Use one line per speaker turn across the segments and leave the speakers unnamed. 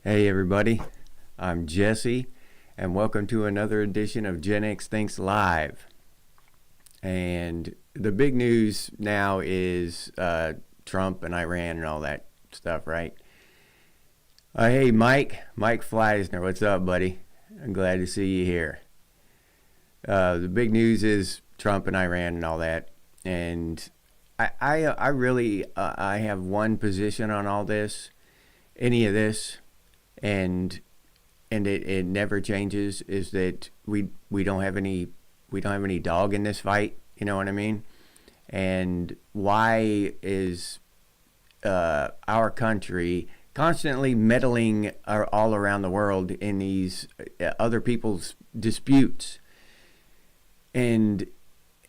Hey everybody, I'm Jesse, and welcome to another edition of Gen X Thinks Live. And the big news now is Trump and Iran and all that stuff, right? Hey Mike Fleisner, what's up, buddy? I'm glad to see you here. The big news is Trump and Iran and all that, and I really I have one position on all this, any of this, and it never changes, is that we don't have any dog in this fight, you know what I mean? And why is our country constantly meddling all around the world in these other people's disputes? And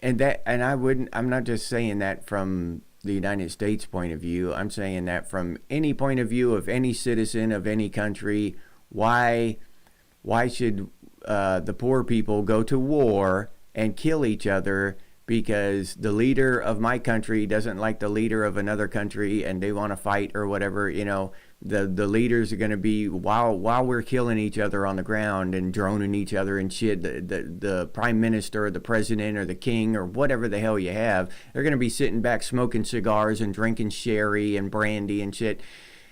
I'm not just saying that from the United States point of view. I'm saying that from any point of view of any citizen of any country. Why should the poor people go to war and kill each other because the leader of my country doesn't like the leader of another country and they want to fight or whatever? You know, the leaders are going to be, while we're killing each other on the ground and droning each other and shit, the prime minister or the president or the king or whatever the hell you have, they're going to be sitting back smoking cigars and drinking sherry and brandy and shit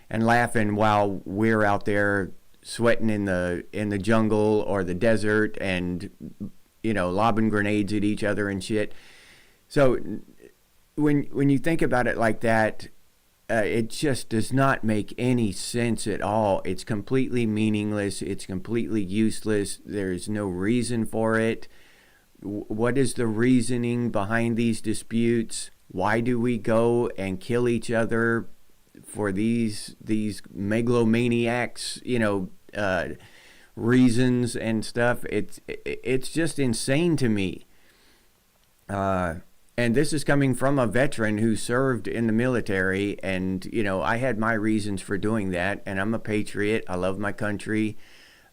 and laughing while we're out there sweating in the jungle or the desert and, you know, lobbing grenades at each other and shit. So when you think about it like that, it just does not make any sense at all. It's completely meaningless. It's completely useless. There's no reason for it. What is the reasoning behind these disputes? Why do we go and kill each other for these megalomaniacs, you know, reasons and stuff? It's just insane to me. And this is coming from a veteran who served in the military, and, you know, I had my reasons for doing that, and I'm a patriot. I love my country,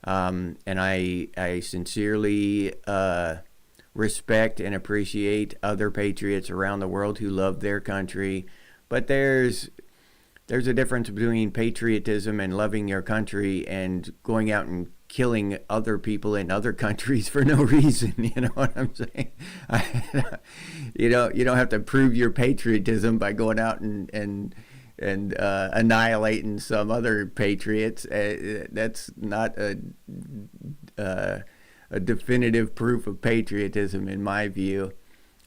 and I sincerely respect and appreciate other patriots around the world who love their country. But there's a difference between patriotism and loving your country and going out and killing other people in other countries for no reason. You know what I'm saying? You don't have to prove your patriotism by going out and annihilating some other patriots. That's not a definitive proof of patriotism in my view.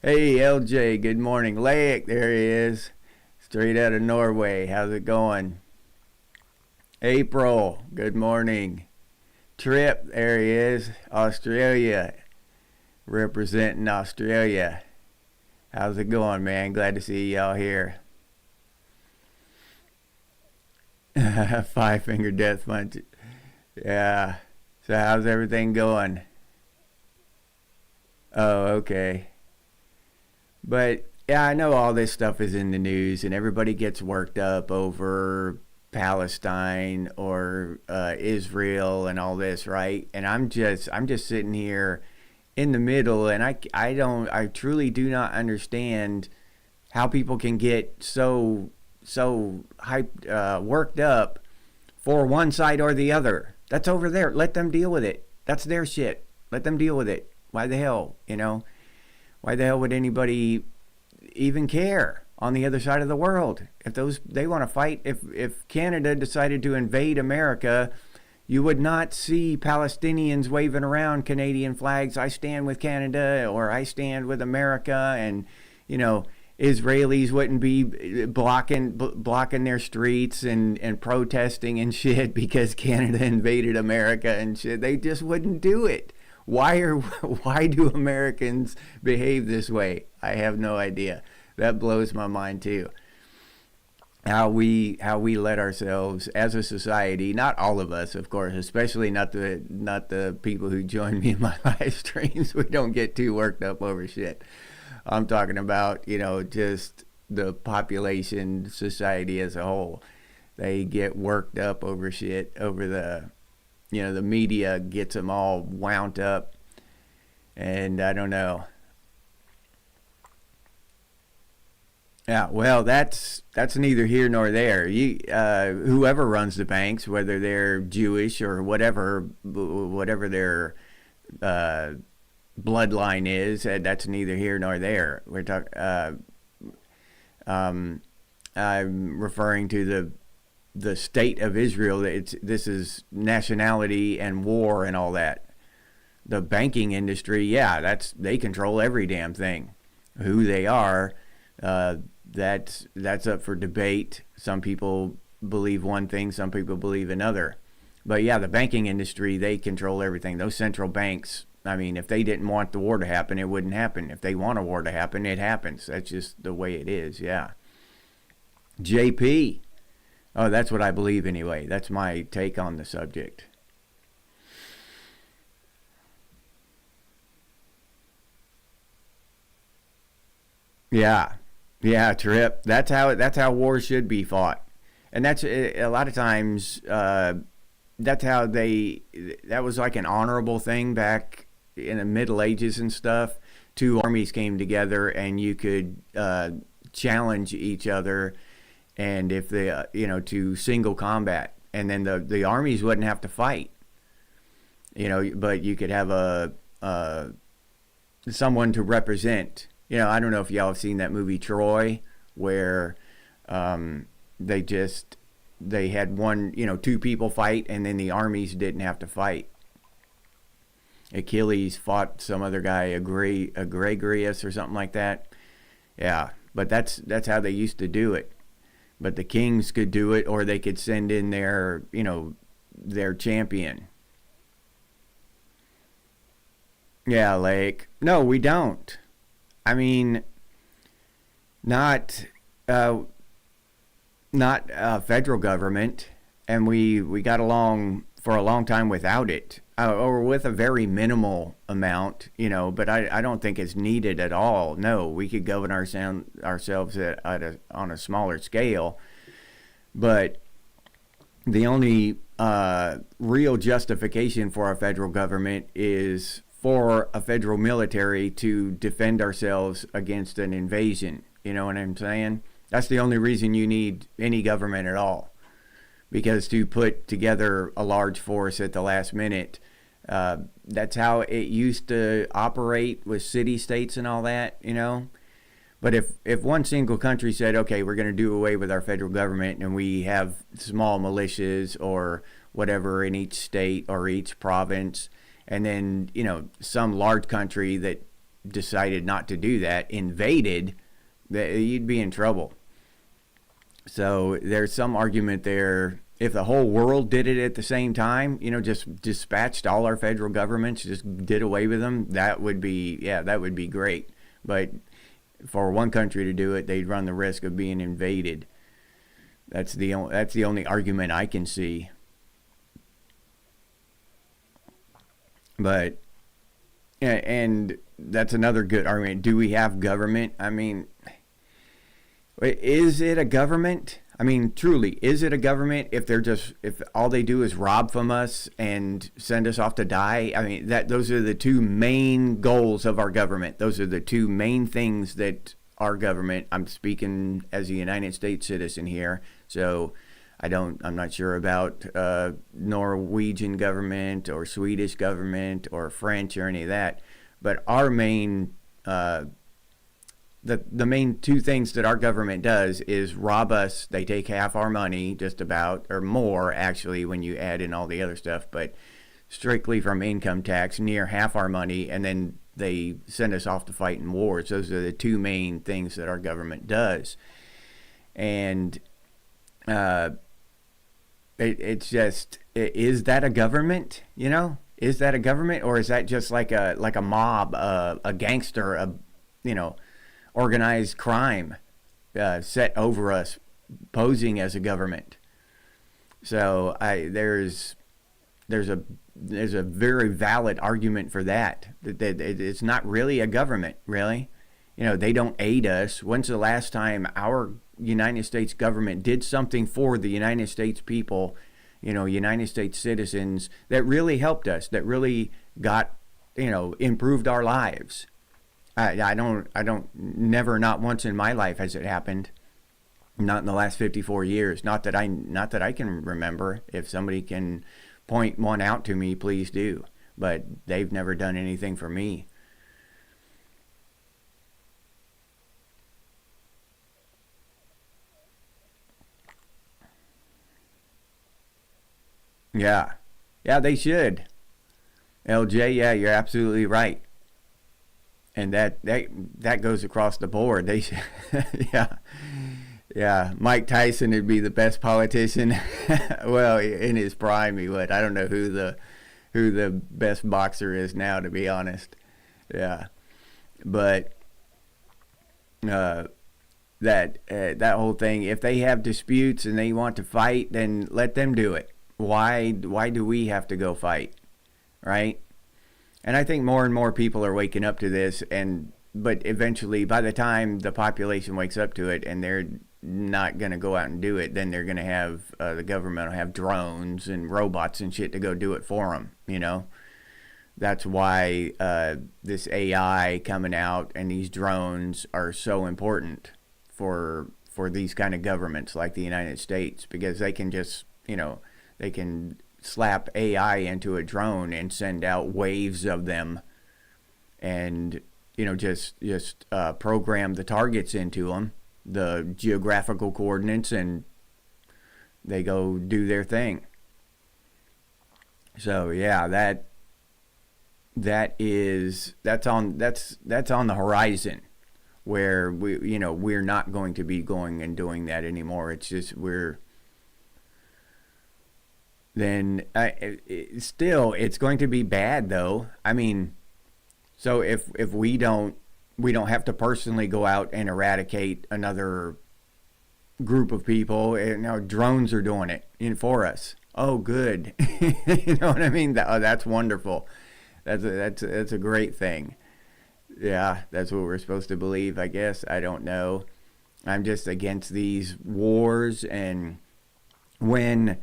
Hey LJ, good morning. Laik, there he is, straight out of Norway. How's it going? April, good morning. Trip, there he is, Australia, representing Australia. How's it going, man? Glad to see y'all here. Five finger death punch. Yeah. So how's everything going? Oh, okay. But yeah, I know all this stuff is in the news and everybody gets worked up over Palestine or Israel and all this, right? And I'm just sitting here in the middle, and I truly do not understand how people can get so hyped, worked up for one side or the other. That's over there. Let them deal with it. That's their shit. Let them deal with it. Why the hell, you know? Why the hell would anybody even care on the other side of the world? If they want to fight, if Canada decided to invade America, you would not see Palestinians waving around Canadian flags. I stand with Canada, or I stand with America, and, you know, Israelis wouldn't be blocking their streets and protesting and shit because Canada invaded America and shit. They just wouldn't do it. Why do Americans behave this way? I have no idea. That blows my mind too. How we let ourselves as a society, not all of us, of course, especially not the people who join me in my live streams. We don't get too worked up over shit. I'm talking about, you know, just the population, society as a whole. They get worked up over shit, over the media gets them all wound up, and I don't know. Yeah, well, that's neither here nor there. Whoever runs the banks, whether they're Jewish or whatever their uh, bloodline is, that's neither here nor there. We're talking. Um, I'm referring to the state of Israel. This is nationality and war and all that. The banking industry, yeah, they control every damn thing. Who they are, uh, that's up for debate. Some people believe one thing, some people believe another. But yeah, the banking industry, they control everything. Those central banks, I mean, if they didn't want the war to happen, it wouldn't happen. If they want a war to happen, it happens. That's just the way it is, yeah. JP. Oh, that's what I believe anyway. That's my take on the subject. Yeah. Yeah, Trip. That's how wars should be fought. And that's a lot of times that's how that was like an honorable thing back in the Middle Ages and stuff. Two armies came together and you could challenge each other, and if they to single combat, and then the armies wouldn't have to fight, but you could have a someone to represent. I don't know if y'all have seen that movie Troy, where um, they just they had two people fight, and then the armies didn't have to fight. Achilles fought some other guy, Agregrius or something like that. Yeah, but that's how they used to do it. But the kings could do it, or they could send in their champion. Yeah, like no, we don't. I mean, not uh, not federal government, and we got along for a long time without it, or with a very minimal amount, But I don't think it's needed at all. No, we could govern ourselves on a smaller scale, but the only real justification for our federal government is for a federal military to defend ourselves against an invasion. You know what I'm saying? That's the only reason you need any government at all. Because to put together a large force at the last minute, that's how it used to operate with city states and all that. But if one single country said, okay, we're going to do away with our federal government and we have small militias or whatever in each state or each province, and then some large country that decided not to do that invaded, you'd be in trouble. So there's some argument there. If the whole world did it at the same time, just dispatched all our federal governments, just did away with them, that would be great. But for one country to do it, they'd run the risk of being invaded. That's the only argument I can see. But yeah, and that's another good argument. Do we have government? I mean, is it a government? I mean, truly, is it a government if all they do is rob from us and send us off to die? I mean, those are the two main goals of our government. Those are the two main things that our government. I'm speaking as a United States citizen here, so I'm not sure about Norwegian government or Swedish government or French or any of that, but our main the main two things that our government does is rob us. They take half our money, just about, or more actually when you add in all the other stuff, but strictly from income tax, near half our money, and then they send us off to fight in wars. Those are the two main things that our government does. And it's just, is that a government? Is that a government, or is that just like a mob, a gangster, you know, organized crime set over us, posing as a government? So there's a very valid argument for that it's not really a government, really. They don't aid us. When's the last time our United States government did something for the United States people, United States citizens, that really helped us, that really got, improved our lives? Never, not once in my life has it happened. Not in the last 54 years. Not that I can remember. If somebody can point one out to me, please do. But they've never done anything for me. Yeah. Yeah, they should. LJ, yeah, you're absolutely right. And that goes across the board. They should, yeah. Yeah, Mike Tyson would be the best politician. Well, in his prime, he would. I don't know who the best boxer is now, to be honest. Yeah, but uh, that whole thing. If they have disputes and they want to fight, then let them do it. Why do we have to go fight, right? And I think more and more people are waking up to this, and but eventually, by the time the population wakes up to it, and they're not going to go out and do it, then they're going to have the government will have drones and robots and shit to go do it for them. That's why this AI coming out and these drones are so important for these kind of governments like the United States, because they can just they can slap AI into a drone and send out waves of them, and just program the targets into them, the geographical coordinates, and they go do their thing. So yeah, that's on the horizon, where we're not going to be going and doing that anymore. It's just still it's going to be bad though. I mean, so if we don't have to personally go out and eradicate another group of people. Now drones are doing it for us. Oh, good. You know what I mean? That's wonderful. That's a great thing. Yeah, that's what we're supposed to believe, I guess. I don't know. I'm just against these wars, and when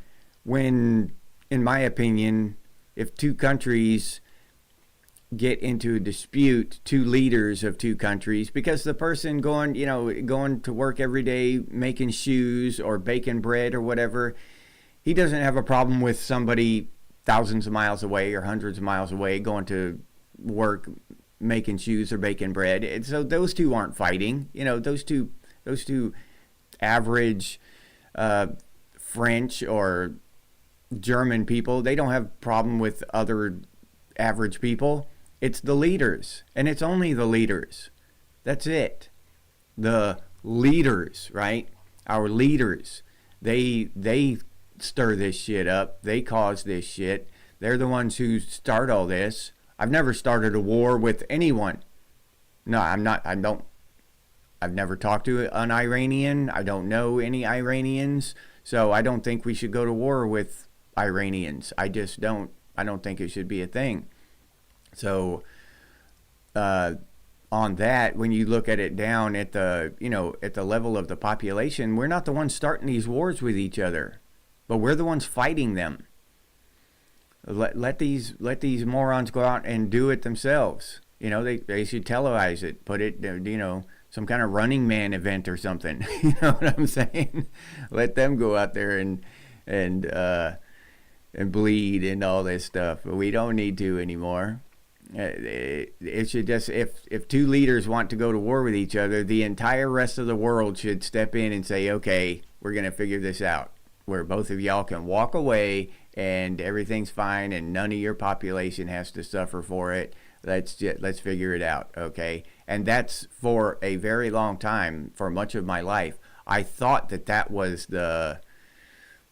in my opinion, if two countries get into a dispute, two leaders of two countries, because the person going to work every day making shoes or baking bread or whatever, he doesn't have a problem with somebody thousands of miles away or hundreds of miles away going to work making shoes or baking bread. And so those two aren't fighting. Those two average French or German people, they don't have a problem with other average people. It's the leaders, and it's only the leaders. That's it. The leaders, right? Our leaders. They stir this shit up. They cause this shit. They're the ones who start all this. I've never started a war with anyone. No, I'm not. I've never talked to an Iranian. I don't know any Iranians. So I don't think we should go to war with Iranians. I just don't. I don't think it should be a thing. So on that, when you look at it down at the at the level of the population, we're not the ones starting these wars with each other, but we're the ones fighting them. Let these morons go out and do it themselves. They should televise it, put it some kind of Running Man event or something. You know what I'm saying? Let them go out there and bleed and all this stuff. But we don't need to anymore. It should just, if two leaders want to go to war with each other, the entire rest of the world should step in and say, okay, we're going to figure this out, where both of y'all can walk away and everything's fine and none of your population has to suffer for it. Let's figure it out, okay? And that's for a very long time, for much of my life, I thought that was the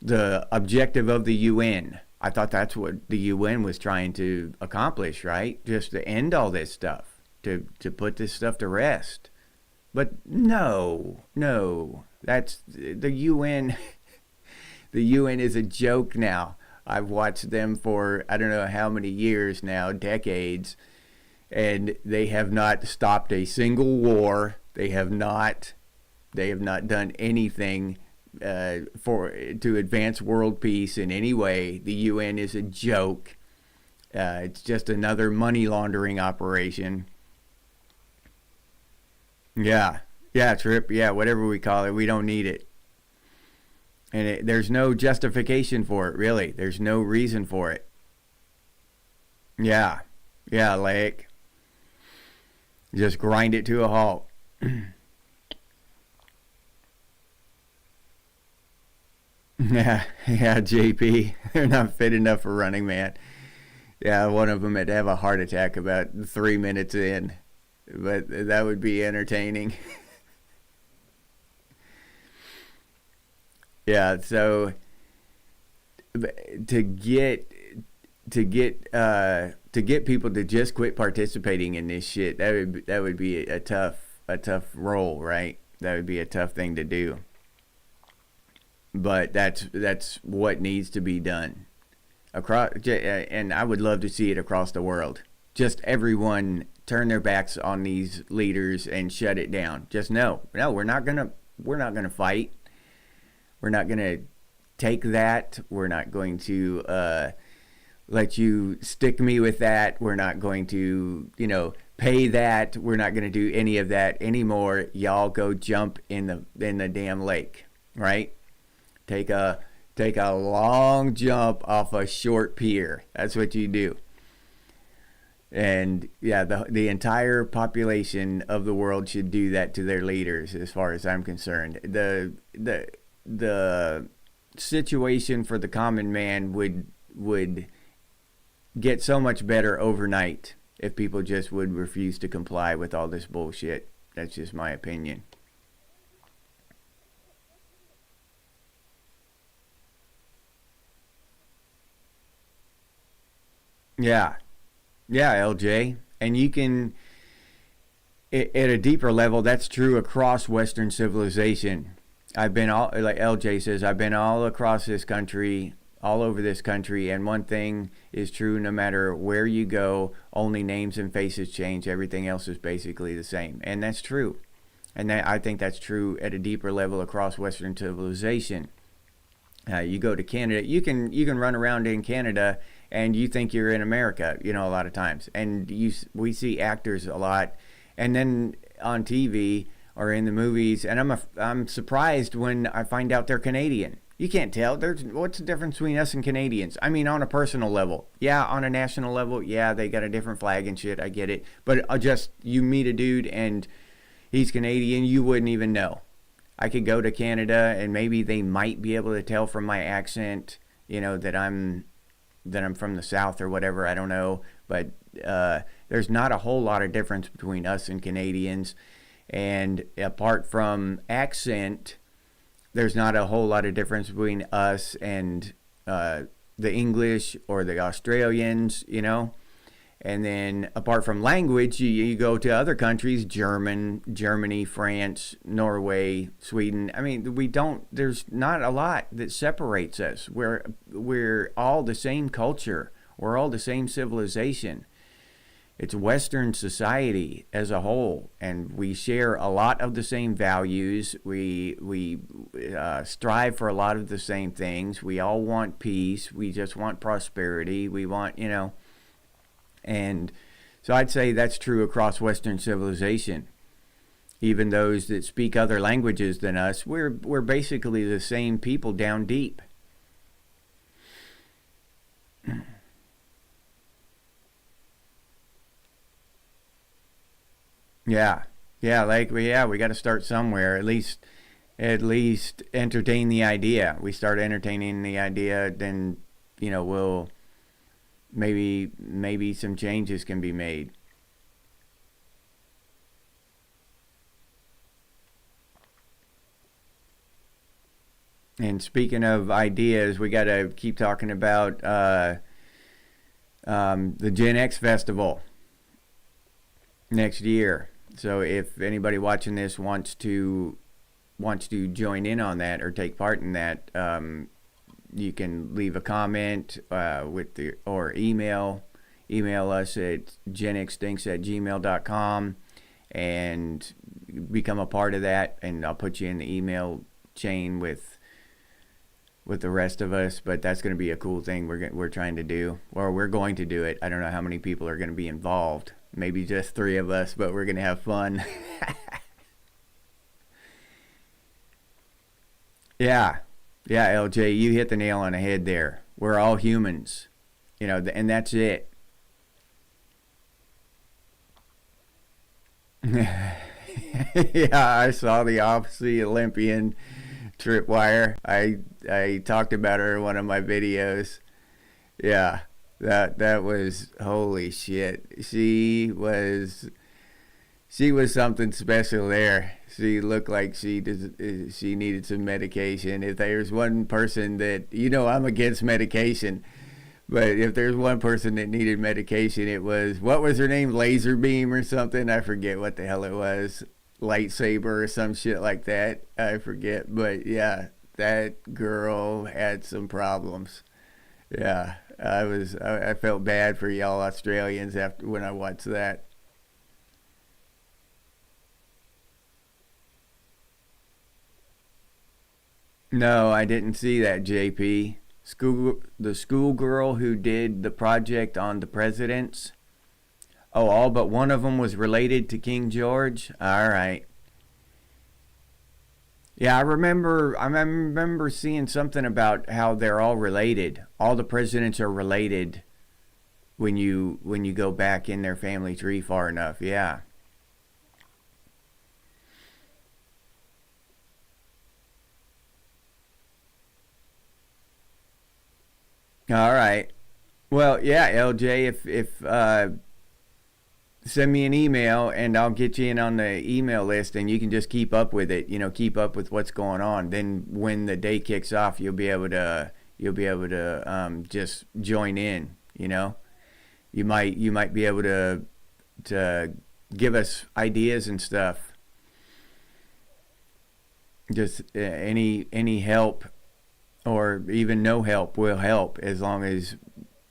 objective of the UN. I thought that's what the UN was trying to accomplish, right? Just to end all this stuff, to put this stuff to rest. But no, that's the UN. The UN is a joke now. I've watched them for I don't know how many years now, decades, and they have not stopped a single war. They have not done anything to advance world peace in any way. The UN is a joke. It's just another money laundering operation. Yeah. Yeah, trip. Yeah, whatever we call it, we don't need it. And there's no justification for it, really. There's no reason for it. Yeah. Yeah, like just grind it to a halt. Yeah, yeah, JP. They're not fit enough for Running Man. Yeah, one of them had to have a heart attack about 3 minutes in. But that would be entertaining. Yeah, so to get to get people to just quit participating in this shit, that would be a tough role, right? That would be a tough thing to do. But that's what needs to be done across, and I would love to see it across the world. Just everyone turn their backs on these leaders and shut it down. Just no, we're not gonna fight. We're not gonna take that. We're not going to let you stick me with that. We're not going to, pay that. We're not going to do any of that anymore. Y'all go jump in the damn lake, right? Take a long jump off a short pier. That's what you do. And yeah, the entire population of the world should do that to their leaders, as far as I'm concerned. The situation for the common man would get so much better overnight if people just would refuse to comply with all this bullshit. That's just my opinion. Yeah, yeah, LJ. And you can, at a deeper level, that's true across Western civilization. I've been all, like LJ says, I've been all across this country, all over this country, and one thing is true: no matter where you go, only names and faces change. Everything else is basically the same, and that's true. And I think that's true at a deeper level across Western civilization. You go to Canada, you can run around in Canada and you think you're in America, a lot of times. And we see actors a lot, and then on TV or in the movies, and I'm surprised when I find out they're Canadian. You can't tell. What's the difference between us and Canadians? I mean, on a personal level, yeah. On a national level, yeah, they got a different flag and shit. I get it, but just you meet a dude and he's Canadian, you wouldn't even know. I could go to Canada and maybe they might be able to tell from my accent, that I'm from the South or whatever. I don't know, but there's not a whole lot of difference between us and Canadians. And apart from accent, there's not a whole lot of difference between us and the English or the Australians. And then apart from language, you go to other countries: Germany, France, Norway, Sweden. I mean, there's not a lot that separates us. We're all the same culture. We're all the same civilization. It's Western society as a whole, and we share a lot of the same values. We strive for a lot of the same things. We all want peace. We just want prosperity. We want, and so I'd say that's true across Western civilization. Even those that speak other languages than us, we're basically the same people down deep. Yeah, yeah, we got to start somewhere. At least entertain the idea. We start entertaining the idea, then we'll maybe some changes can be made. And speaking of ideas, we got to keep talking about the Gen X Festival next year. So if anybody watching this wants to join in on that or take part in that, you can leave a comment or email us at genxstinks@gmail.com and become a part of that, and I'll put you in the email chain with the rest of us. But that's going to be a cool thing we're trying to do, or we're going to do it. I don't know how many people are going to be involved. Maybe just 3 of us, but we're going to have fun. Yeah, yeah, LJ, you hit the nail on the head there. We're all humans, and that's it. Yeah, I saw the Odyssey Olympian tripwire. I talked about her in one of my videos. Yeah, that was holy shit. She was something special there. She looked like she needed some medication. If there's one person that I'm against medication, but if there's one person that needed medication, it was, what was her name? Laser beam or something? I forget what the hell it was. Lightsaber or some shit like that. I forget. But yeah, that girl had some problems. Yeah, I felt bad for y'all Australians after when I watched that. No, I didn't see that, JP. The schoolgirl who did the project on the presidents. Oh, all but one of them was related to King George. All right. Yeah, I remember seeing something about how they're all related. All the presidents are related when you go back in their family tree far enough. Yeah. All right. Well, yeah, LJ, if send me an email and I'll get you in on the email list and you can just keep up with it, keep up with what's going on. Then when the day kicks off, you'll be able to just join in, You might be able to give us ideas and stuff. Just any help or even no help will help as long as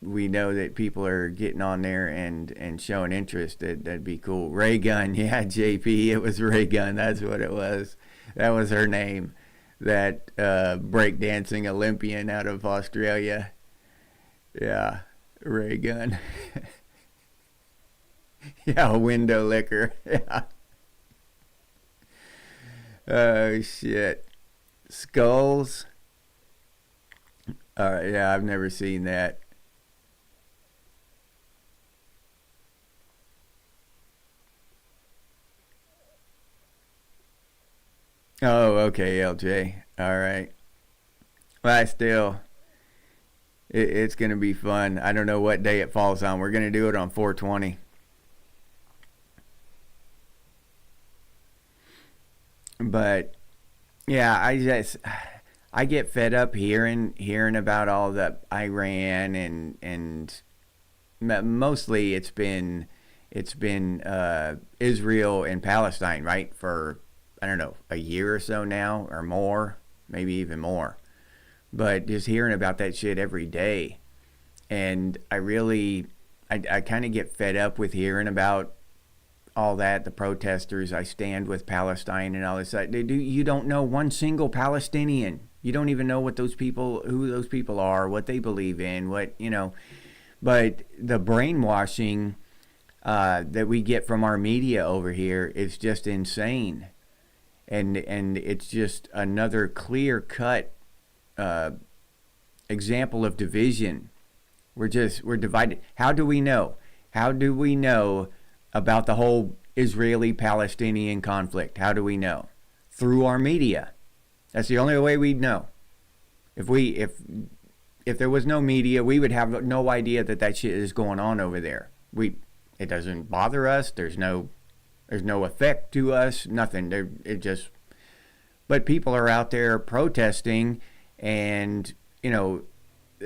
we know that people are getting on there and showing interest. That'd be cool. Ray Gun, yeah, JP, it was Ray Gun. That's what it was. That was her name. That breakdancing Olympian out of Australia. Yeah, Ray Gun. Yeah, a window licker. Yeah. Oh shit. Skulls. All right, yeah, I've never seen that. Oh, okay, LJ. All right. Well, it's gonna be fun. I don't know what day it falls on. We're gonna do it on 420. But yeah, I get fed up hearing about all the Iran and mostly it's been Israel and Palestine, right, for I don't know, a year or so now or more, maybe even more. But just hearing about that shit every day, and I kind of get fed up with hearing about all that, the protesters. I stand with Palestine and all this. You don't know one single Palestinian. You don't even know who those people are, what they believe in, But the brainwashing that we get from our media over here is just insane, and it's just another clear cut uh, example of division. We're divided. How do we know? How do we know about the whole Israeli-Palestinian conflict? How do we know? Through our media. That's the only way we'd know. If there was no media, we would have no idea that shit is going on over there. It doesn't bother us. There's no effect to us. Nothing. It just. But people are out there protesting, and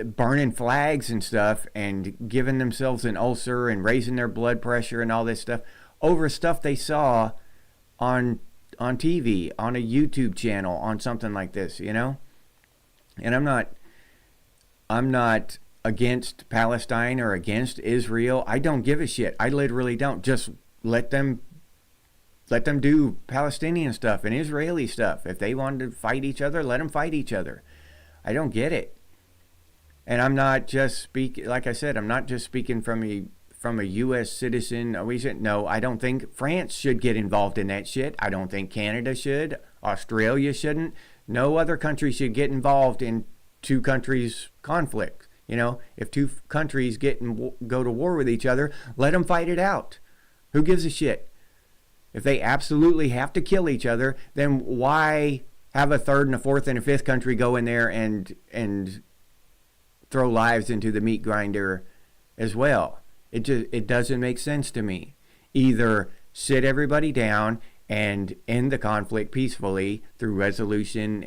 burning flags and stuff, and giving themselves an ulcer and raising their blood pressure and all this stuff over stuff they saw on TV, on a YouTube channel, on something like this. And I'm not against Palestine or against Israel. I don't give a shit. I literally don't. Just let them do Palestinian stuff and Israeli stuff. If they wanted to fight each other, let them fight each other. I don't get it. And I'm not just speaking, like I said, I'm not just speaking from a U.S. citizen. No, I don't think France should get involved in that shit. I don't think Canada should. Australia shouldn't. No other country should get involved in two countries' conflict. You know, if two countries go to war with each other, let them fight it out. Who gives a shit? If they absolutely have to kill each other, then why have a third and a fourth and a fifth country go in there and throw lives into the meat grinder as well? It doesn't make sense to me. Either sit everybody down and end the conflict peacefully through resolution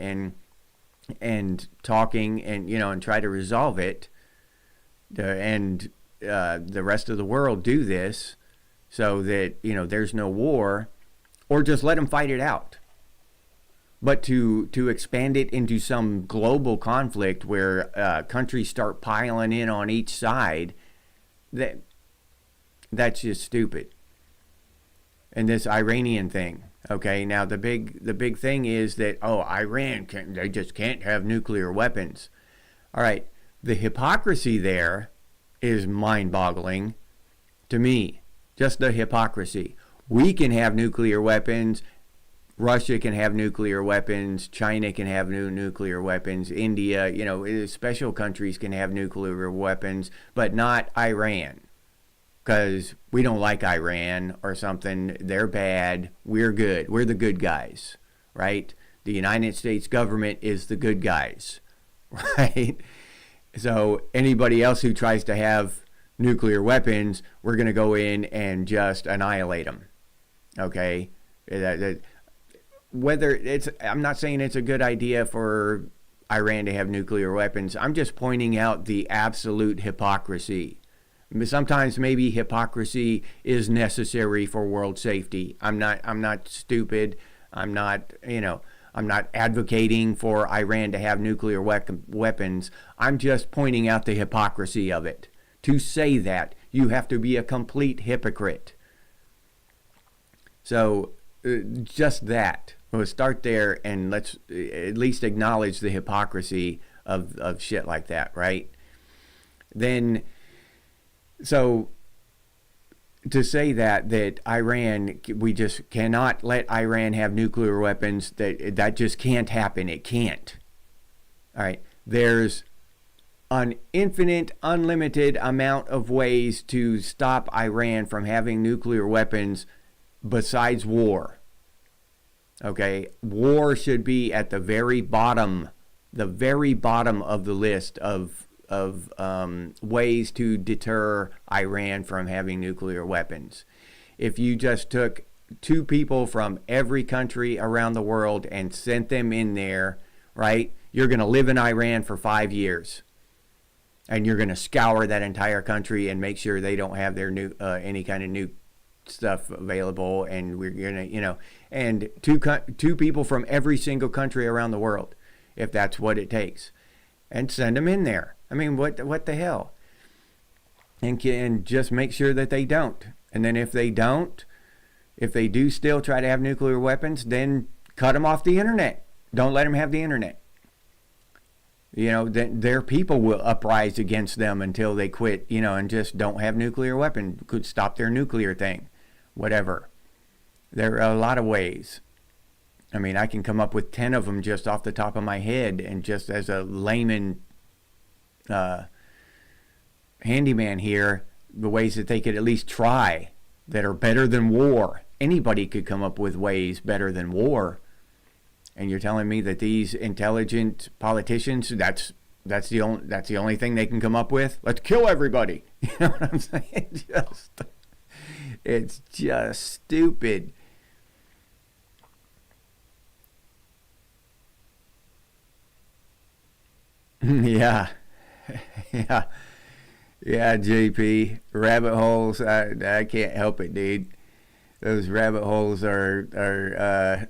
and talking and try to resolve it, and the rest of the world do this so that there's no war, or just let them fight it out. But to expand it into some global conflict where countries start piling in on each side, that's just stupid. And this Iranian thing, okay? Now the big thing is that Iran they just can't have nuclear weapons. All right, the hypocrisy there is mind-boggling to me. Just the hypocrisy. We can have nuclear weapons. Russia can have nuclear weapons. China can have nuclear weapons. India, special countries can have nuclear weapons, but not Iran. Because we don't like Iran or something. They're bad. We're good. We're the good guys, right? The United States government is the good guys, right? So anybody else who tries to have nuclear weapons, we're going to go in and just annihilate them, okay? I'm not saying it's a good idea for Iran to have nuclear weapons. I'm just pointing out the absolute hypocrisy. Sometimes maybe hypocrisy is necessary for world safety. I'm not stupid. I'm not advocating for Iran to have nuclear weapons. I'm just pointing out the hypocrisy of it. To say that, you have to be a complete hypocrite. So, just that. We'll start there, and let's at least acknowledge the hypocrisy of shit like that, right? Then, so to say that Iran, we just cannot let Iran have nuclear weapons, that just can't happen. It can't. All right. There's an infinite, unlimited amount of ways to stop Iran from having nuclear weapons besides war. Okay? War should be at the very bottom of the list of ways to deter Iran from having nuclear weapons. If you just took 2 people from every country around the world and sent them in there, right? You're going to live in Iran for 5 years. And you're going to scour that entire country and make sure they don't have their any kind of nuke stuff available. And we're going to, and two people from every single country around the world, if that's what it takes, and send them in there. I mean, what the hell? And just make sure that they don't. And then if they do still try to have nuclear weapons, then cut them off the internet. Don't let them have the internet. Then their people will uprise against them until they quit, and just don't have nuclear weapons. Could stop their nuclear thing, whatever. There are a lot of ways. I mean, I can come up with 10 of them just off the top of my head, and just as a layman handyman here, the ways that they could at least try that are better than war. Anybody could come up with ways better than war. And you're telling me that these intelligent politicians, that's the only thing they can come up with? Let's kill everybody. You know what I'm saying? It's just stupid. Yeah. Yeah. Yeah, JP. Rabbit holes, I can't help it, dude. Those rabbit holes are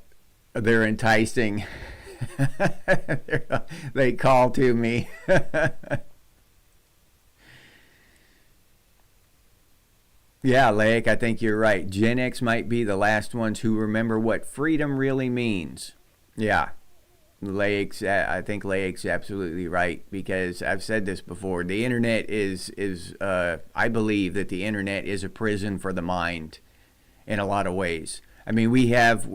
they're enticing. They call to me. Yeah, Lake, I think you're right. Gen X might be the last ones who remember what freedom really means. Yeah. I think Lake's absolutely right, because I've said this before. The internet is I believe that the internet is a prison for the mind in a lot of ways. I mean, we have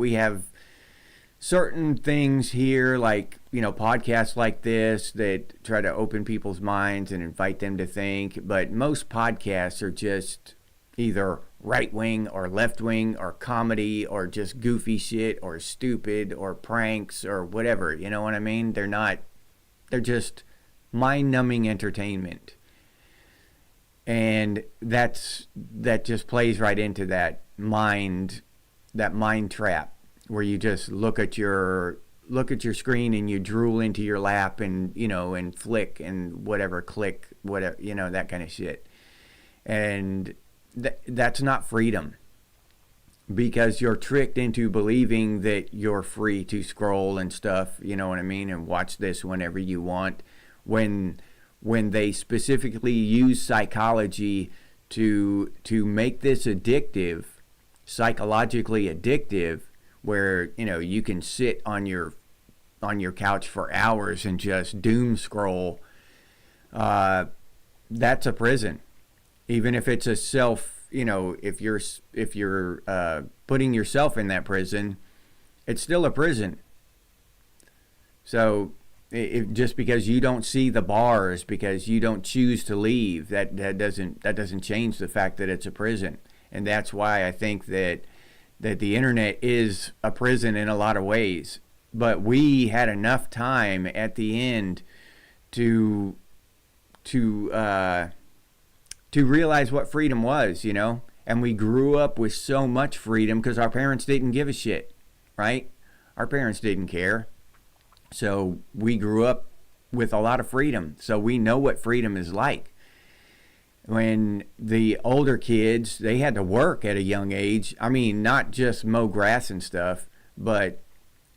certain things here, like, podcasts like this that try to open people's minds and invite them to think. But most podcasts are just either right wing or left wing or comedy or just goofy shit or stupid or pranks or whatever. You know what I mean? They're just mind numbing entertainment. And that just plays right into that mind trap, where you just look at your screen and you drool into your lap and and flick and whatever, click, whatever, that kind of shit. And that's not freedom, because you're tricked into believing that you're free to scroll and stuff, you know what I mean, and watch this whenever you want, when they specifically use psychology to make this addictive, psychologically addictive, where you can sit on your couch for hours and just doom scroll. That's a prison. Even if it's a self, if you're putting yourself in that prison, it's still a prison. So just because you don't see the bars, because you don't choose to leave, that doesn't change the fact that it's a prison. And that's why I think that the internet is a prison in a lot of ways. But we had enough time at the end to realize what freedom was, and we grew up with so much freedom because our parents didn't give a shit, right? Our parents didn't care. So we grew up with a lot of freedom. So we know what freedom is like. When the older kids, they had to work at a young age. I mean, not just mow grass and stuff, but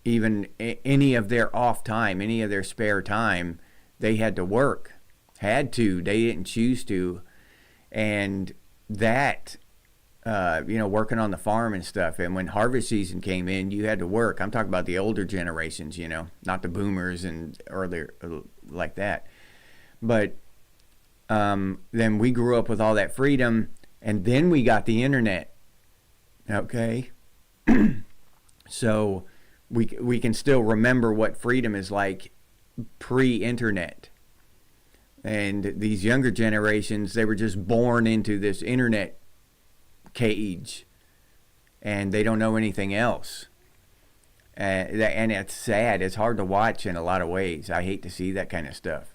even any of their off time, any of their spare time, they had to work. Had to. They didn't choose to. And that, working on the farm and stuff. And when harvest season came in, you had to work. I'm talking about the older generations, not the boomers and earlier like that. But then we grew up with all that freedom, and then we got the internet. Okay? So we can still remember what freedom is like pre-internet. And these younger generations, they were just born into this internet cage, and they don't know anything else. And it's sad. It's hard to watch in a lot of ways. I hate to see that kind of stuff.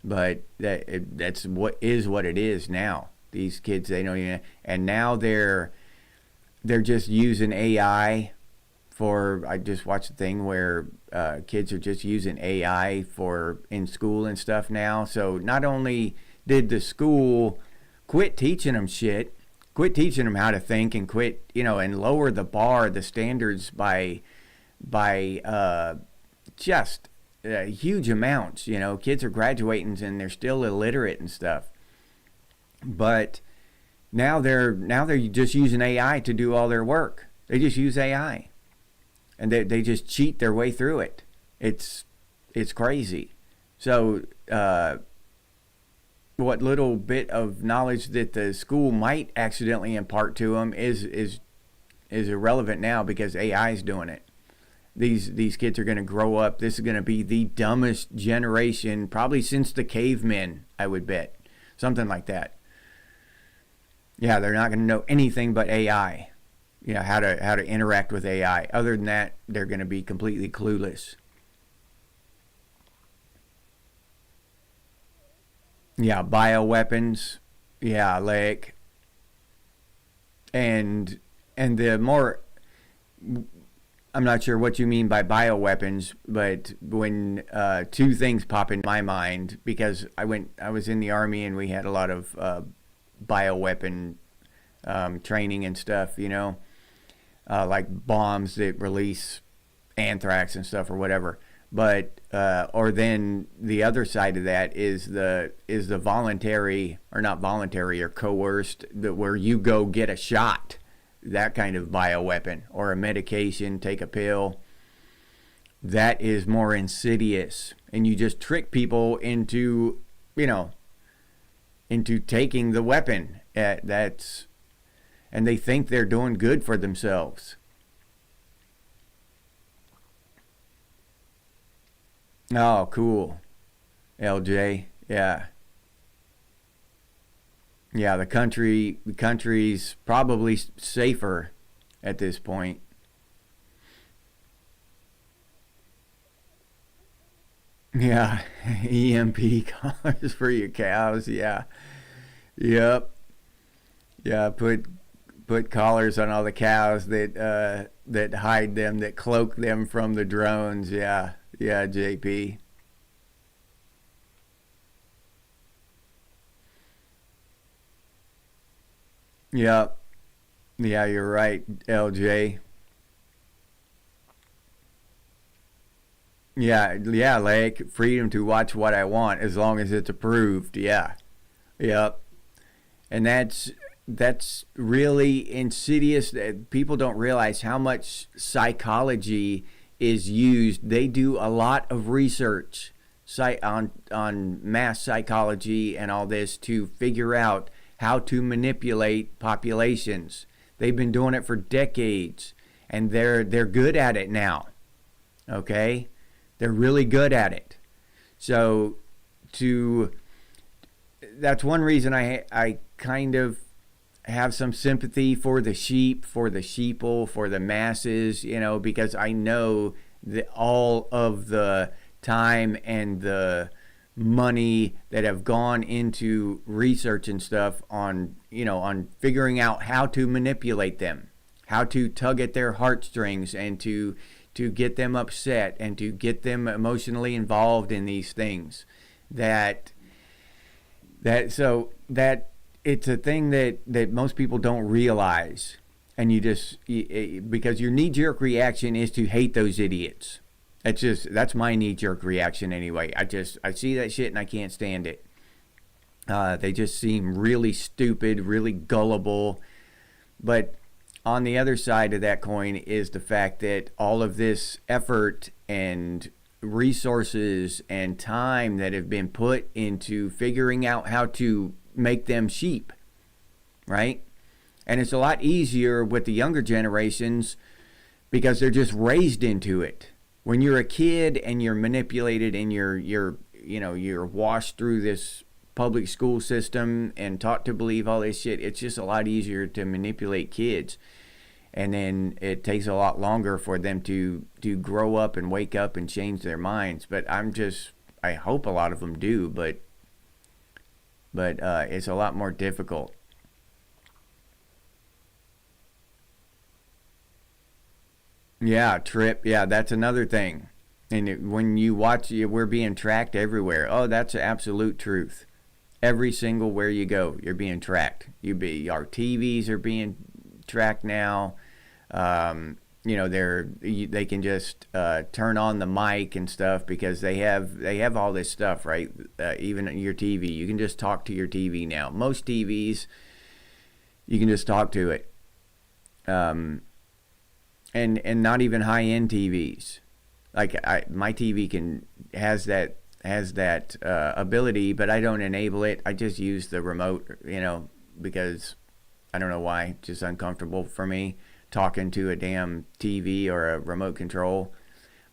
But that's what it is now. These kids, they don't even, and now they're just using AI I just watched a thing where kids are just using AI in school and stuff now. So not only did the school quit teaching them shit, quit teaching them how to think, and quit, and lower the bar, the standards by just huge amounts. Kids are graduating and they're still illiterate and stuff. But now they're just using AI to do all their work. They just use AI. And they just cheat their way through it. It's crazy. So what little bit of knowledge that the school might accidentally impart to them is irrelevant now, because AI is doing it. These kids are going to grow up. This is going to be the dumbest generation probably since the cavemen, I would bet. Something like that. Yeah, they're not going to know anything but AI. How to interact with AI. Other than that, they're going to be completely clueless. Yeah, bioweapons. Yeah, and the more, I'm not sure what you mean by bioweapons, but when two things pop in my mind, because I was in the Army and we had a lot of bioweapon training and stuff, like bombs that release anthrax and stuff or whatever. But or then the other side of that is the voluntary, or not voluntary, or coerced, where you go get a shot, that kind of bioweapon, or a medication, take a pill. That is more insidious, and you just trick people into taking the weapon. And they think they're doing good for themselves. Oh, cool. LJ. Yeah. Yeah, the country's probably safer at this point. Yeah, EMP collars for your cows. Yeah. Yep. Yeah, put collars on all the cows that hide them, that cloak them from the drones. Yeah. Yeah, JP. Yep. Yeah, you're right, LJ. Yeah, yeah, like freedom to watch what I want as long as it's approved. Yeah. Yep. And that's really insidious. People don't realize how much psychology is used. They do a lot of research on mass psychology and all this to figure out how to manipulate populations. They've been doing it for decades, and they're good at it now. Okay, they're really good at it. So to that's one reason I kind of have some sympathy for the sheep, for the sheeple, for the masses, because I know that all of the time and the money that have gone into research and stuff on figuring out how to manipulate them, how to tug at their heartstrings and to get them upset and to get them emotionally involved in these things that that it's a thing that most people don't realize, and because your knee-jerk reaction is to hate those idiots. That's my knee-jerk reaction anyway. I see that shit and I can't stand it. They just seem really stupid, really gullible. But on the other side of that coin is the fact that all of this effort and resources and time that have been put into figuring out how to make them sheep, right? And it's a lot easier with the younger generations because they're just raised into it. When you're a kid and you're manipulated and you're washed through this public school system and taught to believe all this shit, it's just a lot easier to manipulate kids. And then it takes a lot longer for them to grow up and wake up and change their minds. But I hope a lot of them do, but it's a lot more difficult. Yeah, trip. Yeah, that's another thing. And when you watch, we're being tracked everywhere. Oh, that's absolute truth. Every single where you go, you're being tracked. Our TVs are being tracked now. They can just turn on the mic and stuff because they have all this stuff, right? Even your TV, you can just talk to your TV now. Most TVs, you can just talk to it. Um, and not even high end TVs. Like my TV has that ability, but I don't enable it. I just use the remote, because I don't know why, it's just uncomfortable for me talking to a damn TV or a remote control.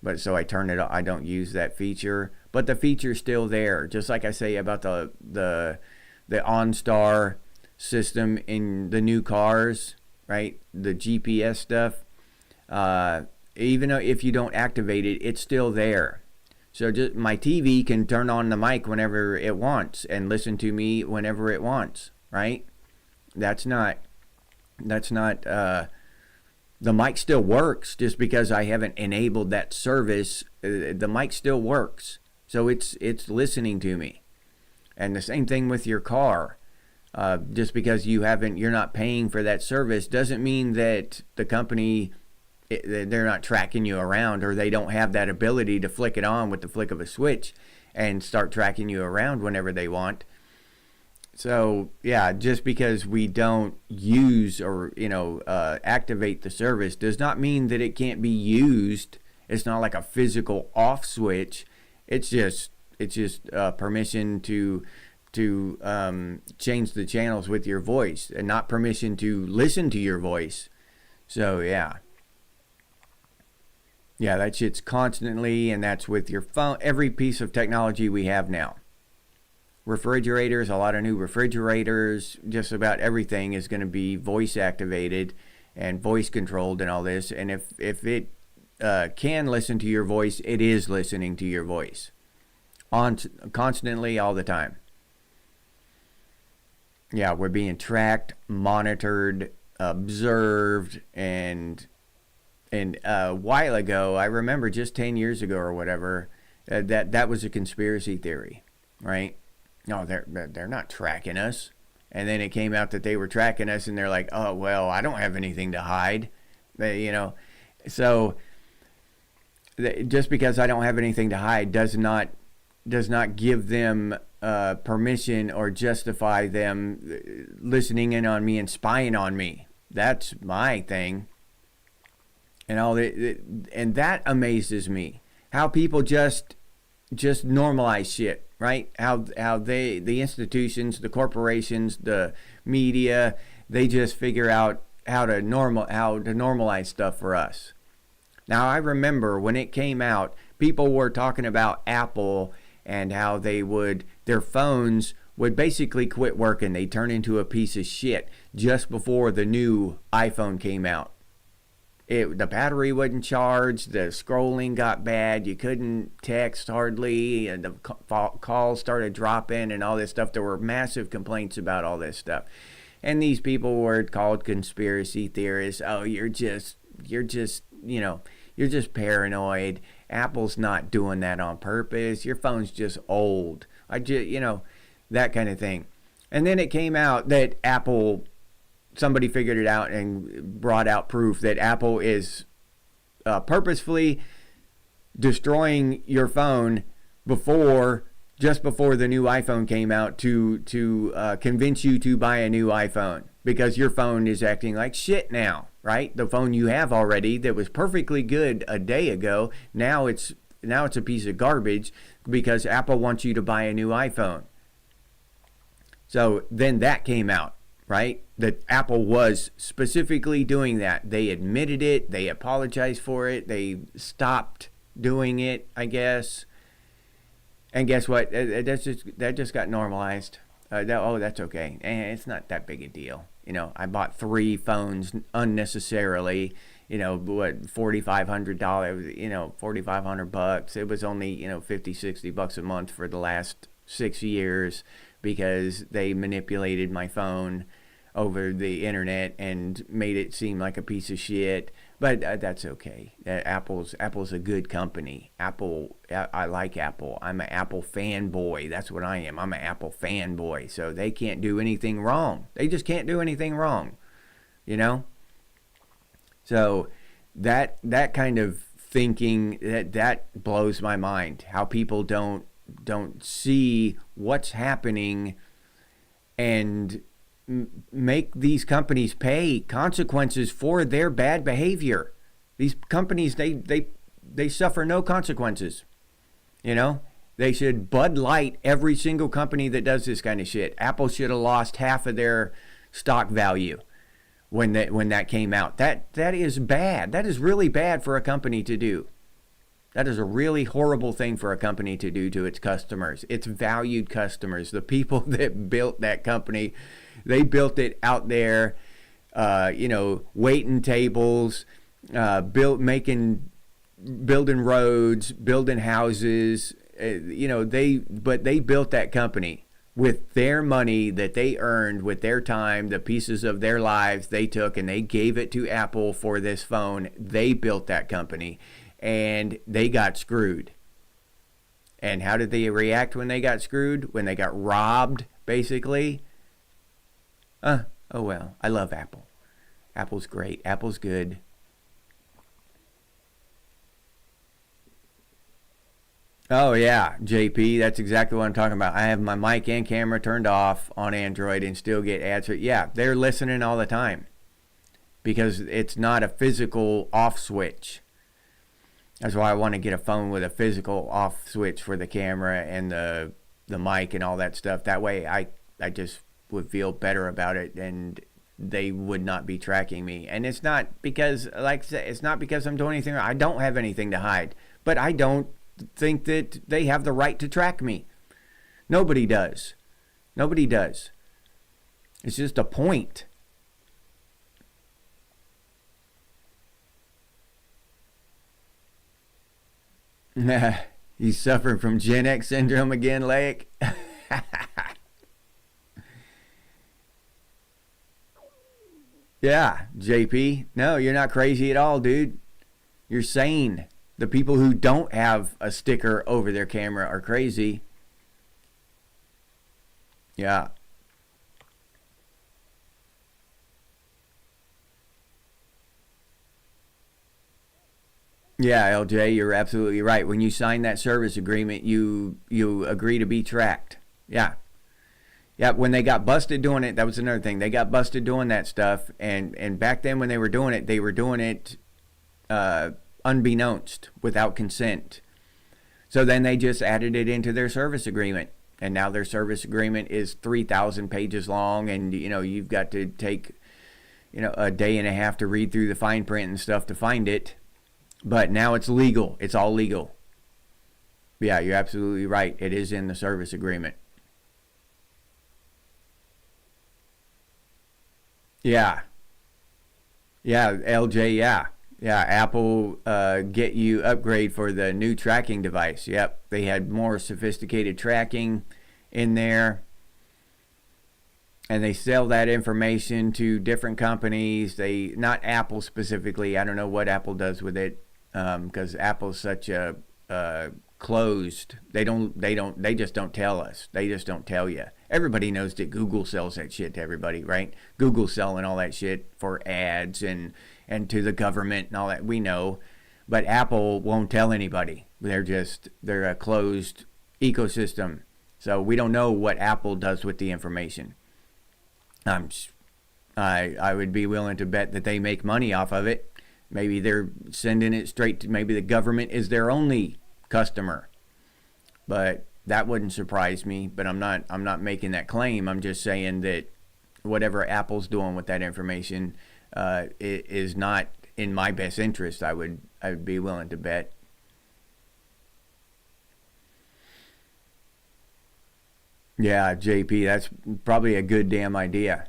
But so I turn it off. I don't use that feature, but the feature's still there. Just like I say about the OnStar system in the new cars, right? The GPS stuff. Even if you don't activate it, it's still there. So just my TV can turn on the mic whenever it wants and listen to me whenever it wants, right? That's not that's not the mic still works just because I haven't enabled that service. The mic still works. So it's listening to me. And the same thing with your car. Just because you're not paying for that service doesn't mean that the company, they're not tracking you around, or they don't have that ability to flick it on with the flick of a switch and start tracking you around whenever they want. So yeah, just because we don't use or activate the service does not mean that it can't be used. It's not like a physical off switch. It's just permission to change the channels with your voice, and not permission to listen to your voice. So yeah. Yeah, that shit's constantly, and that's with your phone. Every piece of technology we have now. Refrigerators, a lot of new refrigerators, just about everything is going to be voice activated and voice controlled and all this. And if it can listen to your voice, it is listening to your voice constantly, all the time. Yeah, we're being tracked, monitored, observed, and a while ago, I remember just 10 years ago or whatever, that was a conspiracy theory, right? No, they're not tracking us. And then it came out that they were tracking us, and they're like, oh, well, I don't have anything to hide. So just because I don't have anything to hide does not give them permission or justify them listening in on me and spying on me. That's my thing. And that amazes me. How people just normalize shit, right? How the institutions, the corporations, the media, they just figure out how to normalize stuff for us. Now, I remember when it came out, people were talking about Apple and how their phones would basically quit working. They'd turn into a piece of shit just before the new iPhone came out. The battery wasn't charged, the scrolling got bad, you couldn't text hardly, and the calls started dropping and all this stuff. There were massive complaints about all this stuff. And these people were called conspiracy theorists. Oh, you're just paranoid. Apple's not doing that on purpose. Your phone's just old. That kind of thing. And then it came out that somebody figured it out and brought out proof that Apple is purposefully destroying your phone just before the new iPhone came out to convince you to buy a new iPhone, because your phone is acting like shit now, right? The phone you have already that was perfectly good a day ago, now it's a piece of garbage because Apple wants you to buy a new iPhone. So then that came out, right? That Apple was specifically doing that. They admitted it. They apologized for it. They stopped doing it, I guess. And guess what? That just got normalized. That's okay. It's not that big a deal. I bought 3 phones unnecessarily. $4,500. $4,500. It was only $50-$60 a month for the last 6 years because they manipulated my phone over the internet and made it seem like a piece of shit. But that's okay. Apple's a good company. I like Apple. I'm an Apple fanboy. That's what I am. I'm an Apple fanboy. So they can't do anything wrong. They just can't do anything wrong. So that kind of thinking, that blows my mind. How people don't see what's happening and make these companies pay consequences for their bad behavior. These companies, they suffer no consequences. They should Bud Light every single company that does this kind of shit. Apple should have lost half of their stock value when that came out. That is bad. That is really bad for a company to do. That is a really horrible thing for a company to do to its customers, its valued customers, the people that built that company. They built it out there, waiting tables, building roads, building houses. But they built that company with their money that they earned with their time, the pieces of their lives they took, and they gave it to Apple for this phone. They built that company, and they got screwed. And how did they react when they got screwed? When they got robbed, basically? Oh well, I love Apple. Apple's great. Apple's good. Oh yeah, JP, that's exactly what I'm talking about. I have my mic and camera turned off on Android and still get ads. Yeah, they're listening all the time because it's not a physical off switch. That's why I want to get a phone with a physical off switch for the camera and the mic and all that stuff. That way I just would feel better about it and they would not be tracking me. And it's not because, like I said, it's not because I'm doing anything. I don't have anything to hide, but I don't think that they have the right to track me. Nobody does. Nobody does. It's just a point. You suffering from Gen X syndrome again, Lake? Yeah, JP. No, you're not crazy at all, dude. You're sane. The people who don't have a sticker over their camera are crazy. Yeah. Yeah, LJ, you're absolutely right. When you sign that service agreement, you agree to be tracked. Yeah. Yeah, when they got busted doing it, that was another thing. They got busted doing that stuff, and back then when they were doing it unbeknownst, without consent. So then they just added it into their service agreement, and now their service agreement is 3,000 pages long, and you've got to take a day and a half to read through the fine print and stuff to find it. But now it's legal. It's all legal. Yeah, you're absolutely right. It is in the service agreement. Yeah, yeah, LJ, yeah. Yeah, Apple get you upgrade for the new tracking device. Yep, they had more sophisticated tracking in there, and they sell that information to different companies. Not Apple specifically. I don't know what Apple does with it, because Apple's such a closed. They just don't tell us. They just don't tell you. Everybody knows that Google sells that shit to everybody, right? Google's selling all that shit for ads and to the government and all that. We know, but Apple won't tell anybody. They're a closed ecosystem, so we don't know what Apple does with the information. I would be willing to bet that they make money off of it. Maybe they're sending it straight to, maybe the government is their only customer, but that wouldn't surprise me. But I'm not making that claim. I'm just saying that whatever Apple's doing with that information is not in my best interest. I would be willing to bet. Yeah, JP, that's probably a good damn idea.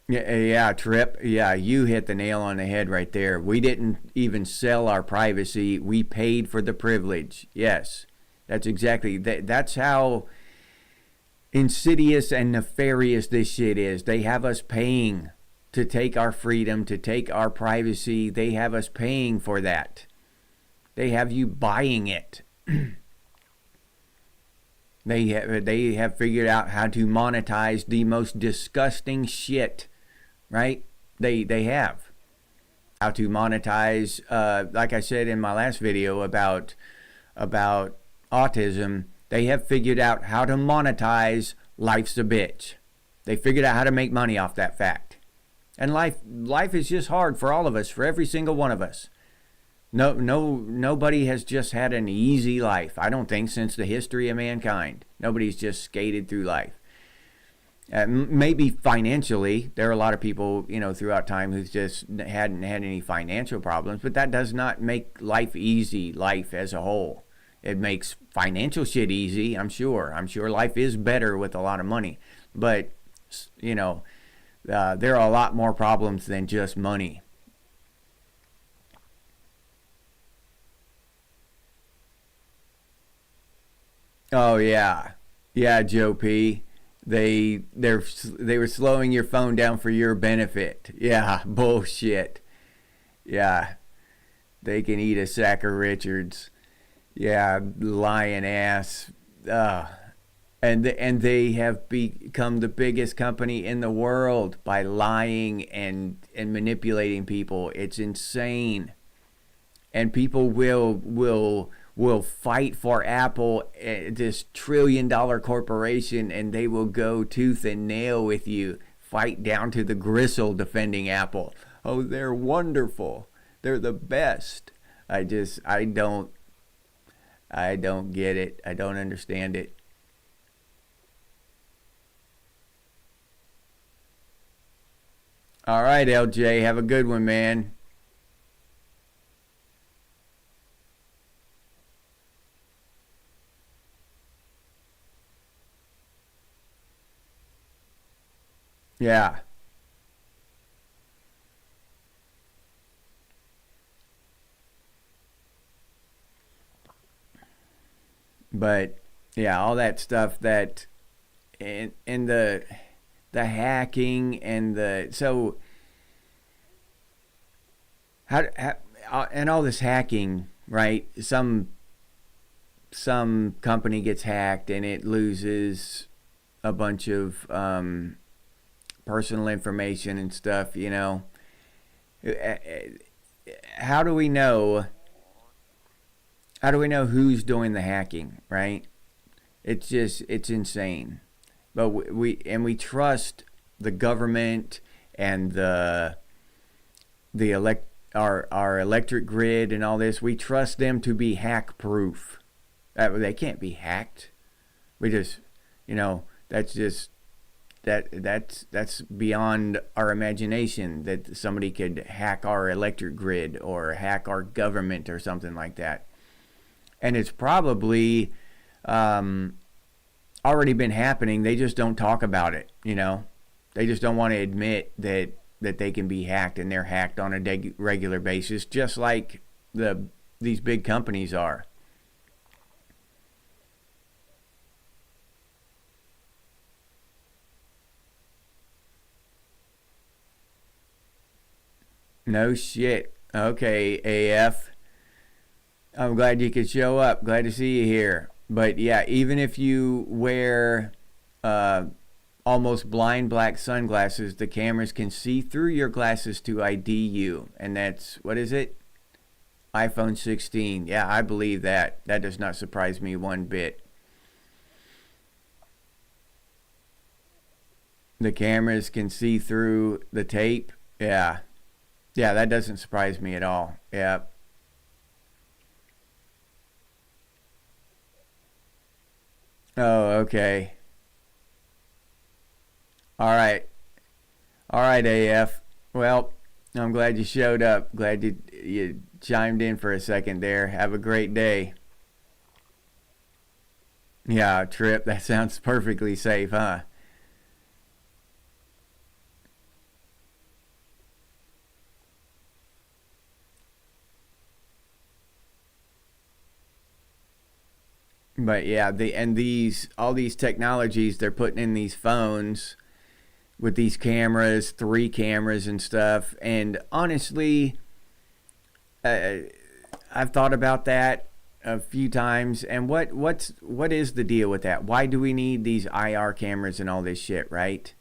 Yeah, Trip. Yeah, you hit the nail on the head right there. We didn't even sell our privacy. We paid for the privilege. Yes, that's exactly. That's how insidious and nefarious this shit is. They have us paying to take our freedom, to take our privacy. They have us paying for that. They have you buying it. They have figured out how to monetize the most disgusting shit. Right? They have how to monetize. Like I said in my last video about autism, they have figured out how to monetize life's a bitch. They figured out how to make money off that fact. And life is just hard for all of us, for every single one of us. Nobody has just had an easy life. I don't think since the history of mankind. Nobody's just skated through life. Maybe financially, there are a lot of people, throughout time who just hadn't had any financial problems, but that does not make life easy, life as a whole. It makes financial shit easy, I'm sure. I'm sure life is better with a lot of money, but, there are a lot more problems than just money. Oh, yeah. Yeah, Joe P. They were slowing your phone down for your benefit. Yeah, bullshit. Yeah, they can eat a sack of Richards. Yeah, lying ass. And they have become the biggest company in the world by lying and manipulating people. It's insane. And people will fight for Apple, this trillion-dollar corporation, and they will go tooth and nail with you, fight down to the gristle defending Apple. Oh, they're wonderful. They're the best. I don't get it. I don't understand it. All right, LJ, have a good one, man. Yeah, but yeah, all that stuff that and the hacking and the so how and all this hacking, right? Some company gets hacked and it loses a bunch of personal information and stuff. How do we know? How do we know who's doing the hacking? Right? It's insane. But we trust the government and the our electric grid and all this. We trust them to be hack proof. They can't be hacked. We just, that's just that's beyond our imagination that somebody could hack our electric grid or hack our government or something like that. And it's probably already been happening. They just don't talk about it. They just don't want to admit that they can be hacked, and they're hacked on a regular basis, just like these big companies are. No shit. Okay, AF. I'm glad you could show up. Glad to see you here. But yeah, even if you wear uh, almost blind black sunglasses, the cameras can see through your glasses to ID you. And that's, what is it? iPhone 16. Yeah, I believe that. That does not surprise me one bit. The cameras can see through the tape. Yeah. Yeah, that doesn't surprise me at all. Yeah. Oh, okay. All right. All right, AF. Well, I'm glad you showed up. Glad you chimed in for a second there. Have a great day. Yeah, trip. That sounds perfectly safe, huh? But yeah, these all these technologies they're putting in these phones with these cameras, 3 cameras and stuff. And honestly, uh, I've thought about that a few times. And what is the deal with that? Why do we need these IR cameras and all this shit, right?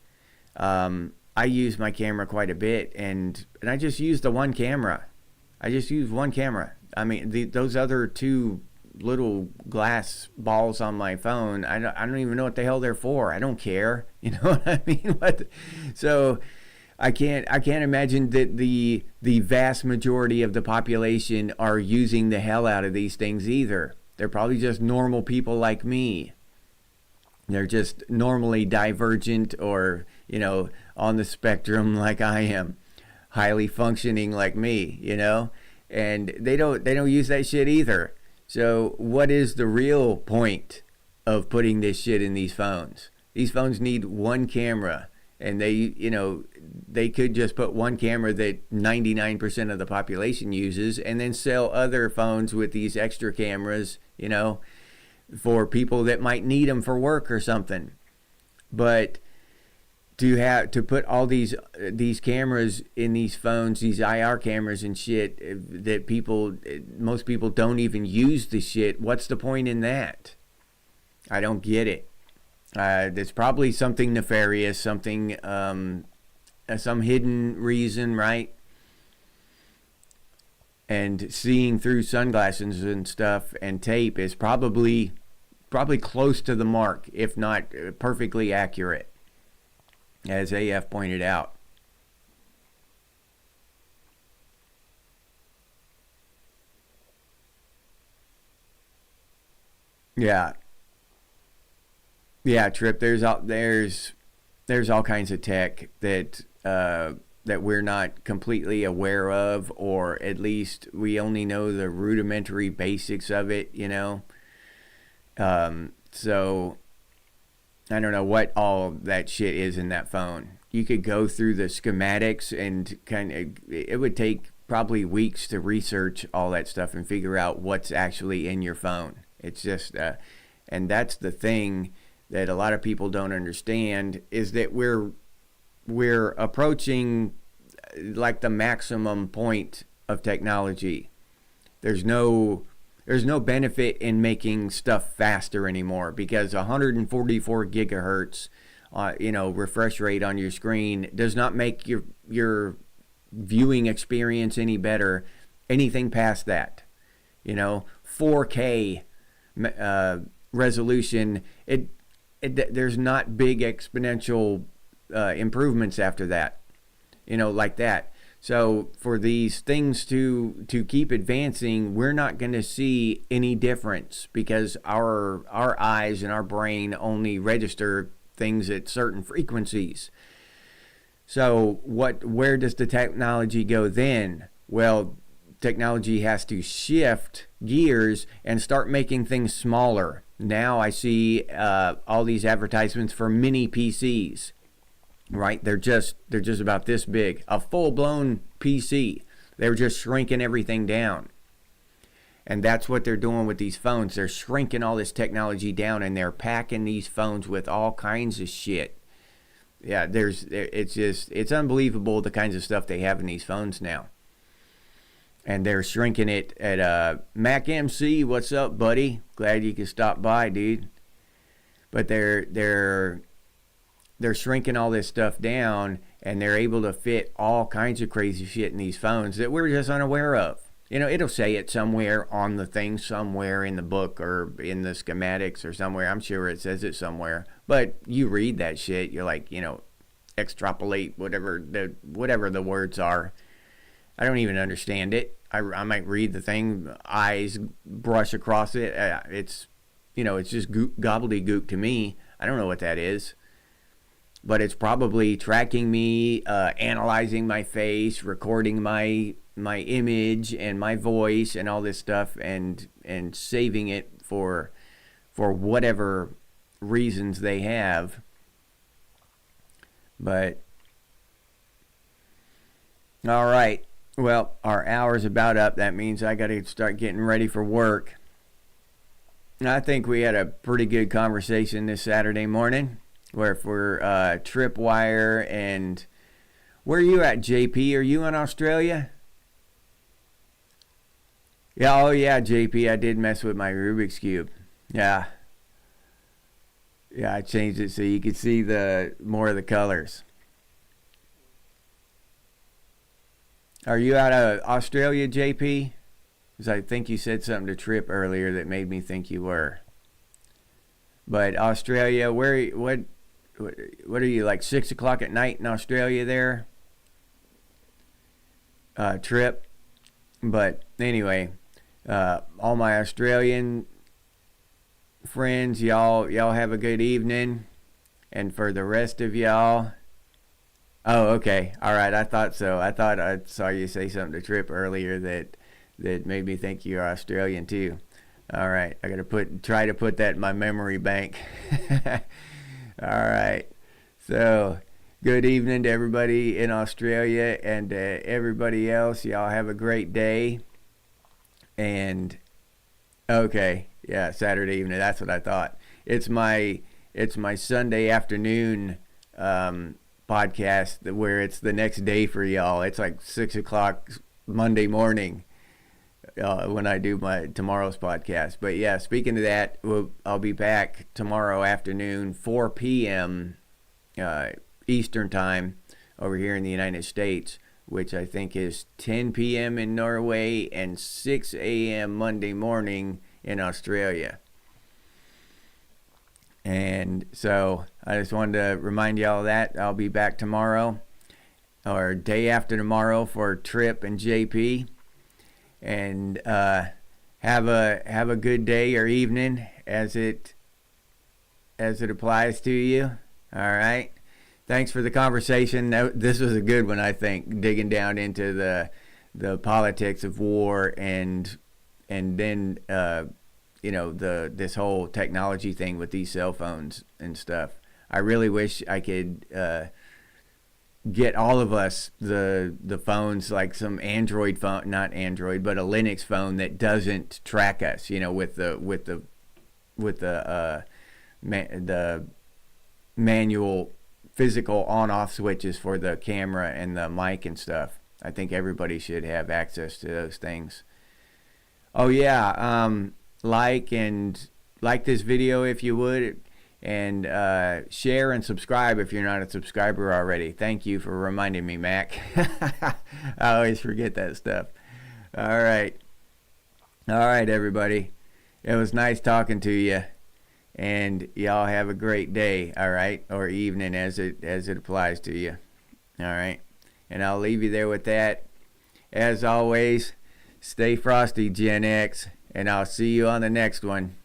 I use my camera quite a bit, and I just use the one camera. I just use one camera. I mean, those other two little glass balls on my phone, I don't even know what the hell they're for. I don't care. You know what I mean? So I can't imagine that the vast majority of the population are using the hell out of these things either. They're probably just normal people like me. They're just normally divergent or, on the spectrum like I am, highly functioning like me. And they don't use that shit either. So what is the real point of putting this shit in these phones? These phones need one camera, and they could just put one camera that 99% of the population uses, and then sell other phones with these extra cameras, for people that might need them for work or something. But to put all these cameras in these phones, these IR cameras and shit that most people don't even use the shit. What's the point in that? I don't get it. There's probably something nefarious, something some hidden reason, right? And seeing through sunglasses and stuff and tape is probably close to the mark, if not perfectly accurate, as AF pointed out. Yeah, yeah, Trip. There's all kinds of tech that that we're not completely aware of, or at least we only know the rudimentary basics of it, you know. So I don't know what all that shit is in that phone. You could go through the schematics and it would take probably weeks to research all that stuff and figure out what's actually in your phone. It's just, and that's the thing that a lot of people don't understand, is that we're approaching like the maximum point of technology. There's no benefit in making stuff faster anymore, because 144 gigahertz, refresh rate on your screen does not make your viewing experience any better. Anything past that, 4K resolution, there's not big exponential improvements after that, like that. So for these things to keep advancing, we're not going to see any difference, because our eyes and our brain only register things at certain frequencies. So where does the technology go then? Well, technology has to shift gears and start making things smaller. Now I see all these advertisements for mini PCs. Right, they're just about this big, a full-blown PC. They're just shrinking everything down, and that's what they're doing with these phones. They're shrinking all this technology down, and they're packing these phones with all kinds of shit. Yeah, it's unbelievable the kinds of stuff they have in these phones now, and they're shrinking it at Mac MC. What's up, buddy? Glad you could stop by, dude. But they're shrinking all this stuff down, and they're able to fit all kinds of crazy shit in these phones that we're just unaware of. It'll say it somewhere on the thing, somewhere in the book or in the schematics or somewhere. I'm sure it says it somewhere. But you read that shit, you're like, extrapolate whatever the words are. I don't even understand it. I might read the thing, eyes brush across it. It's just gobbledygook to me. I don't know what that is. But it's probably tracking me, analyzing my face, recording my image and my voice and all this stuff, and saving it for whatever reasons they have. But all right, well, our hour's about up. That means I got to start getting ready for work. I think we had a pretty good conversation this Saturday morning, where for Tripwire. And where are you at, JP? Are you in Australia? Yeah, oh yeah, JP, I did mess with my Rubik's Cube. Yeah, I changed it so you could see more of the colors. Are you out of Australia, JP? Because I think you said something to Trip earlier that made me think you were. But Australia, what are you, like 6 o'clock at night in Australia there? Trip. But anyway, all my Australian friends, y'all have a good evening. And for the rest of y'all, oh, okay, all right, I thought so. I thought I saw you say something to Trip earlier that made me think you're Australian too. All right, I gotta try to put that in my memory bank. All right, so good evening to everybody in Australia, and everybody else. Y'all have a great day. And okay, yeah, Saturday evening. That's what I thought. It's my Sunday afternoon podcast, where it's the next day for y'all. It's like 6 o'clock Monday morning when I do my tomorrow's podcast. But yeah, speaking of that, I'll be back tomorrow afternoon, 4 p.m. Eastern time over here in the United States, which I think is 10 p.m. in Norway and 6 a.m. Monday morning in Australia. And so I just wanted to remind y'all of that. I'll be back tomorrow, or day after tomorrow, for Trip and JP. And have a good day or evening as it applies to you. All right. Thanks for the conversation. This was a good one, I think, digging down into the politics of war and then this whole technology thing with these cell phones and stuff. I really wish I could get all of us the phones, like some Android phone, not Android, but a Linux phone that doesn't track us, with the manual physical on-off switches for the camera and the mic and stuff. I think everybody should have access to those things. Oh yeah, like this video if you would, and share and subscribe if you're not a subscriber already. Thank you for reminding me, Mac. I always forget that stuff. All right, everybody. It was nice talking to you. And y'all have a great day, all right, or evening as it applies to you, all right. And I'll leave you there with that. As always, stay frosty, Gen X, and I'll see you on the next one.